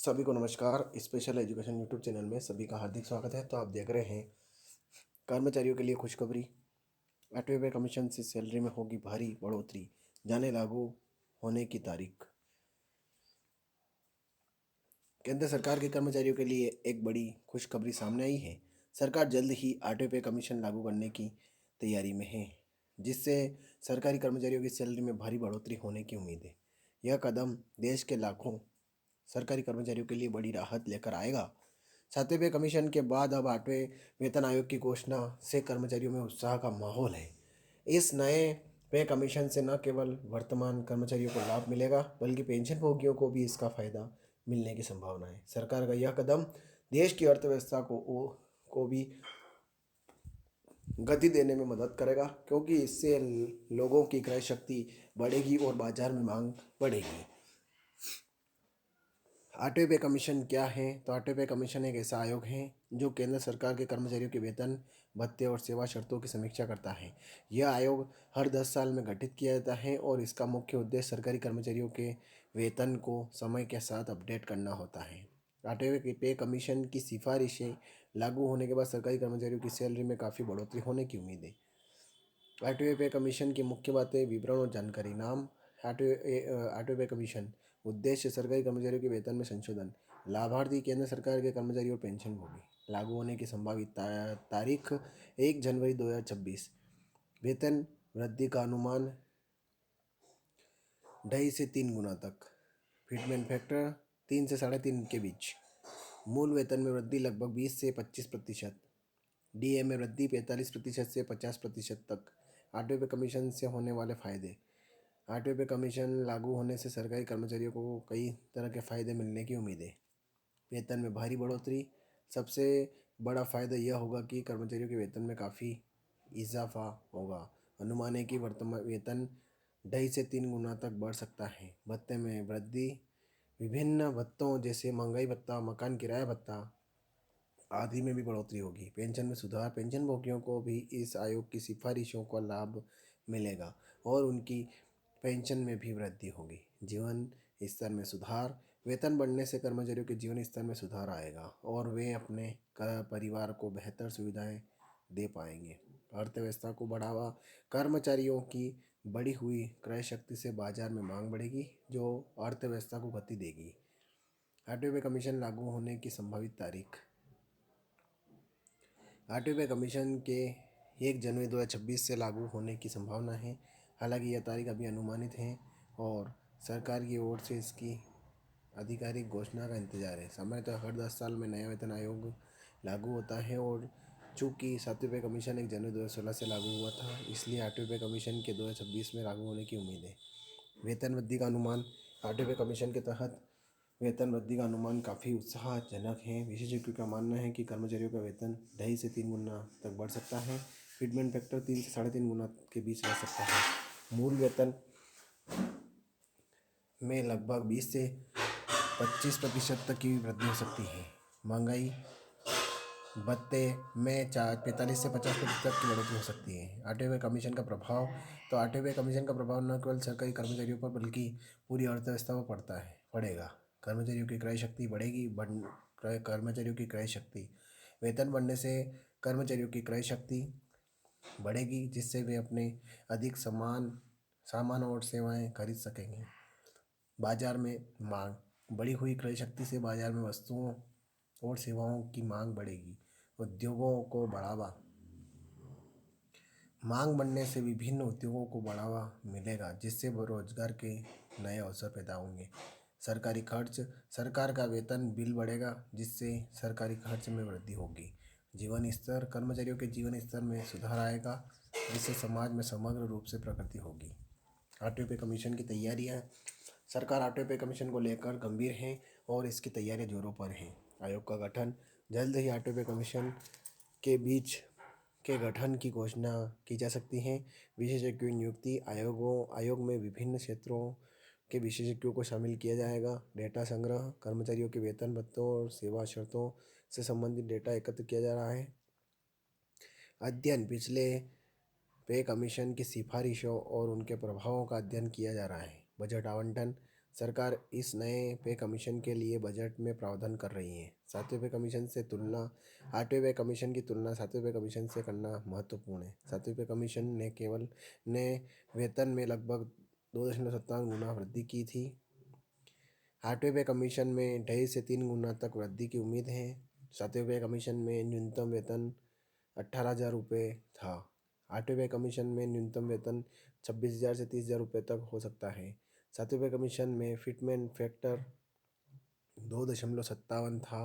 सभी को नमस्कार। स्पेशल एजुकेशन यूट्यूब चैनल में सभी का हार्दिक स्वागत है। तो आप देख रहे हैं कर्मचारियों के लिए खुशखबरी। 8वें पे कमीशन से सैलरी में होगी भारी बढ़ोतरी, जाने लागू होने की तारीख। केंद्र सरकार के कर्मचारियों के लिए एक बड़ी खुशखबरी सामने आई है। सरकार जल्द ही 8वें पे कमीशन लागू करने की तैयारी में है, जिससे सरकारी कर्मचारियों की सैलरी में भारी बढ़ोतरी होने की उम्मीद है। यह कदम देश के लाखों सरकारी कर्मचारियों के लिए बड़ी राहत लेकर आएगा। 7वें पे कमीशन के बाद अब 8वें वेतन आयोग की घोषणा से कर्मचारियों में उत्साह का माहौल है। इस नए पे कमीशन से न केवल वर्तमान कर्मचारियों को लाभ मिलेगा, बल्कि पेंशनभोगियों को भी इसका फायदा मिलने की संभावना है। सरकार का यह कदम देश की अर्थव्यवस्था को भी गति देने में मदद करेगा, क्योंकि इससे लोगों की क्रय शक्ति बढ़ेगी और बाजार में मांग बढ़ेगी। 8वें पे कमीशन क्या है? तो 8वें पे कमीशन एक ऐसा आयोग है जो केंद्र सरकार के कर्मचारियों के वेतन, भत्ते और सेवा शर्तों की समीक्षा करता है। यह आयोग हर 10 साल में गठित किया जाता है और इसका मुख्य उद्देश्य सरकारी कर्मचारियों के वेतन को समय के साथ अपडेट करना होता है। 8वें पे कमीशन की सिफारिशें लागू होने के बाद सरकारी कर्मचारियों की सैलरी में काफ़ी बढ़ोतरी होने की उम्मीद है। 8वें पे कमीशन की मुख्य बातें, विवरण और जानकारी। नाम 8वें पे कमीशन उद्देश्य सरकारी कर्मचारियों के वेतन में संशोधन। लाभार्थी केंद्र सरकार के कर्मचारी और पेंशनभोगी। लागू होने की संभावित तारीख 1 जनवरी 2026। वेतन वृद्धि का अनुमान 2.5 से 3 गुना तक। फिटमेंट फैक्टर 3 से 3.5 के बीच। मूल वेतन में वृद्धि लगभग 20 से 25%। डीए में वृद्धि 45% से 50% तक। 8वें पे कमीशन से होने वाले फायदे। 8वें पे कमीशन लागू होने से सरकारी कर्मचारियों को कई तरह के फायदे मिलने की उम्मीद है। वेतन में भारी बढ़ोतरी। सबसे बड़ा फायदा यह होगा कि कर्मचारियों के वेतन में काफ़ी इजाफा होगा। अनुमान है कि वर्तमान वेतन 2.5 से 3 गुना तक बढ़ सकता है। भत्ते में वृद्धि। विभिन्न भत्तों जैसे महंगाई भत्ता, मकान किराया भत्ता आदि में भी बढ़ोतरी होगी। पेंशन में सुधार। पेंशनभोगियों को भी इस आयोग की सिफारिशों का लाभ मिलेगा और उनकी पेंशन में भी वृद्धि होगी। जीवन स्तर में सुधार। वेतन बढ़ने से कर्मचारियों के जीवन स्तर में सुधार आएगा और वे अपने परिवार को बेहतर सुविधाएं दे पाएंगे। अर्थव्यवस्था को बढ़ावा। कर्मचारियों की बढ़ी हुई क्रय शक्ति से बाजार में मांग बढ़ेगी, जो अर्थव्यवस्था को गति देगी। 8वें पे कमीशन लागू होने की संभावित तारीख। 8वें पे कमीशन के 1 जनवरी 2026 से लागू होने की संभावना है। हालांकि यह तारीख अभी अनुमानित है और सरकार की ओर से इसकी आधिकारिक घोषणा का इंतजार है। सामान्यतः हर 10 साल में नया वेतन आयोग लागू होता है और चूंकि 7वें पे कमीशन 1 जनवरी 2016 से लागू हुआ था, इसलिए 8वें पे कमीशन के 2026 में लागू होने की उम्मीद है। वेतन वृद्धि का अनुमान। 8वें पे कमीशन के तहत वेतन वृद्धि का अनुमान काफ़ी उत्साहजनक है। विशेषज्ञों का मानना है कि कर्मचारियों का वेतन 2.5 से 3 गुना तक बढ़ सकता है। फिटमेंट फैक्टर 3 से 3.5 गुना के बीच रह सकता है। मूल वेतन में लगभग 20 से 25% तक की वृद्धि हो सकती है। महंगाई भत्ते में 45 से 50% तक की बढ़ोतरी हो सकती है। 8वें कमीशन का प्रभाव। तो 8वें कमीशन का प्रभाव न केवल सरकारी कर्मचारियों पर बल्कि पूरी अर्थव्यवस्था पर पड़ेगा। कर्मचारियों की क्रय शक्ति बढ़ेगी। कर्मचारियों की क्रय शक्ति। वेतन बढ़ने से कर्मचारियों की क्रय शक्ति बढ़ेगी, जिससे वे अपने अधिक सामान और सेवाएं खरीद सकेंगे। बाजार में मांग। बढ़ी हुई क्रय शक्ति से बाजार में वस्तुओं और सेवाओं की मांग बढ़ेगी। उद्योगों को बढ़ावा। मांग बढ़ने से विभिन्न उद्योगों को बढ़ावा मिलेगा, जिससे रोजगार के नए अवसर पैदा होंगे। सरकारी खर्च। सरकार का वेतन बिल बढ़ेगा, जिससे सरकारी खर्च में वृद्धि होगी। जीवन स्तर। कर्मचारियों के जीवन स्तर में सुधार आएगा, जिससे समाज में समग्र रूप से प्रगति होगी। 8वें पे कमीशन की तैयारियां। सरकार 8वें पे कमीशन को लेकर गंभीर है और इसकी तैयारियां जोरों पर हैं। आयोग का गठन। जल्द ही 8वें पे कमीशन के बीच के गठन की घोषणा की जा सकती है। विशेषज्ञों की नियुक्ति। आयोग में विभिन्न क्षेत्रों के विशेषज्ञों को शामिल किया जाएगा। डेटा संग्रह। कर्मचारियों के वेतन भत्तों और सेवा शर्तों से संबंधित डेटा एकत्र किया जा रहा है। अध्ययन। पिछले पे कमीशन की सिफारिशों और उनके प्रभावों का अध्ययन किया जा रहा है। बजट आवंटन। सरकार इस नए पे कमीशन के लिए बजट में प्रावधान कर रही है। 7वें पे कमीशन से तुलना 8वें पे कमीशन की तुलना 7वें पे कमीशन से करना महत्वपूर्ण है। 7वें पे कमीशन ने वेतन में लगभग 2.57 गुना वृद्धि की थी। 8वें पे कमीशन में 2.5 से 3 गुना तक वृद्धि की उम्मीद है। 7वें पे कमीशन में न्यूनतम वेतन 18,000 रुपये था। 8वें पे कमीशन में न्यूनतम वेतन 26,000 से 30,000 रुपये तक हो सकता है। 7वें पे कमीशन में फिटमेंट फैक्टर 2.57 था।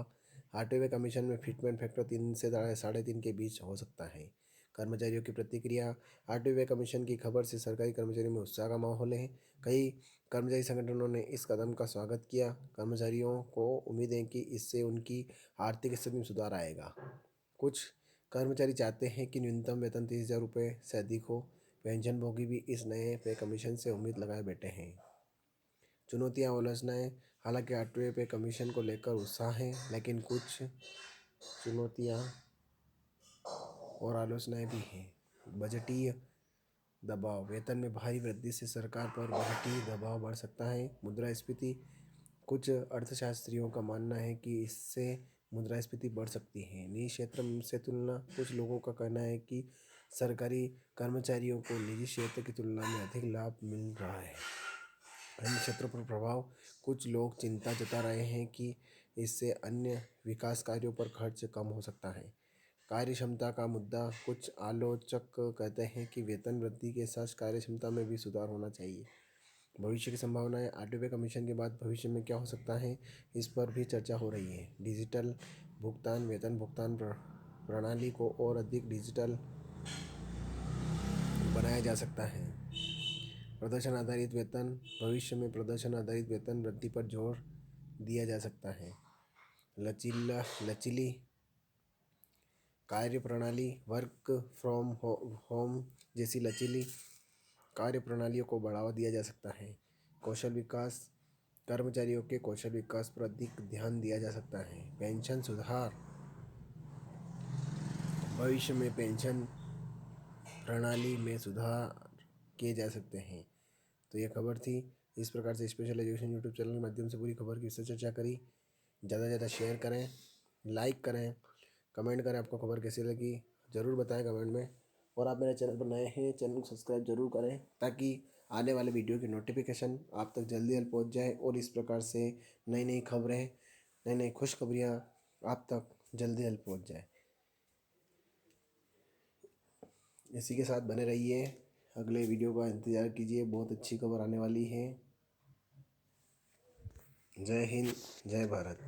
8वें पे कमीशन में फिटमेंट फैक्टर 3 से 3.5 के बीच हो सकता है। कर्मचारियों की प्रतिक्रिया। 8वें पे कमीशन की खबर से सरकारी कर्मचारियों में उत्साह का माहौल है। कई कर्मचारी संगठनों ने इस कदम का स्वागत किया। कर्मचारियों को उम्मीद है कि इससे उनकी आर्थिक स्थिति में सुधार आएगा। कुछ कर्मचारी चाहते हैं कि न्यूनतम वेतन 30,000 रुपये से अधिक हो। पेंशनभोगी भी इस नए पे कमीशन से उम्मीद लगाए बैठे हैं। चुनौतियाँ और आलोचनाएँ। हालांकि 8वें पे कमीशन को लेकर उत्साह है, लेकिन कुछ चुनौतियाँ और आलोचनाएँ भी हैं। बजटीय दबाव। वेतन में भारी वृद्धि से सरकार पर बजटीय दबाव बढ़ सकता है। मुद्रास्फीति। कुछ अर्थशास्त्रियों का मानना है कि इससे मुद्रास्फीति बढ़ सकती है। निजी क्षेत्र से तुलना। कुछ लोगों का कहना है कि सरकारी कर्मचारियों को निजी क्षेत्र की तुलना में अधिक लाभ मिल रहा है। अन्य क्षेत्रों पर प्रभाव। कुछ लोग चिंता जता रहे हैं कि इससे अन्य विकास कार्यों पर खर्च कम हो सकता है। कार्यक्षमता का मुद्दा। कुछ आलोचक कहते हैं कि वेतन वृद्धि के साथ कार्यक्षमता में भी सुधार होना चाहिए। भविष्य की संभावनाएं। 8वें पे कमीशन के बाद भविष्य में क्या हो सकता है, इस पर भी चर्चा हो रही है। डिजिटल भुगतान। वेतन भुगतान प्रणाली को और अधिक डिजिटल बनाया जा सकता है। प्रदर्शन आधारित वेतन। भविष्य में प्रदर्शन आधारित वेतन वृद्धि पर जोर दिया जा सकता है। लचीली कार्य प्रणाली। वर्क फ्रॉम होम जैसी लचीली कार्य प्रणालियों को बढ़ावा दिया जा सकता है। कौशल विकास। कर्मचारियों के कौशल विकास पर अधिक ध्यान दिया जा सकता है। पेंशन सुधार। भविष्य में पेंशन प्रणाली में सुधार किए जा सकते हैं। तो ये खबर थी। इस प्रकार से स्पेशल एजुकेशन यूट्यूब चैनल के माध्यम से पूरी खबर की विस्तृत चर्चा करी। ज़्यादा से ज़्यादा शेयर करें, लाइक करें, कमेंट करें आपको खबर कैसी लगी, ज़रूर बताएं कमेंट में। और आप मेरे चैनल पर नए हैं, चैनल को सब्सक्राइब जरूर करें ताकि आने वाले वीडियो की नोटिफिकेशन आप तक जल्दी जल्दी पहुंच जाए और इस प्रकार से नई नई खबरें, नई नई खुशखबरियाँ आप तक जल्दी जल्दी पहुंच जाए। इसी के साथ बने रहिए, अगले वीडियो का इंतज़ार कीजिए, बहुत अच्छी खबर आने वाली है। जय हिंद, जय भारत।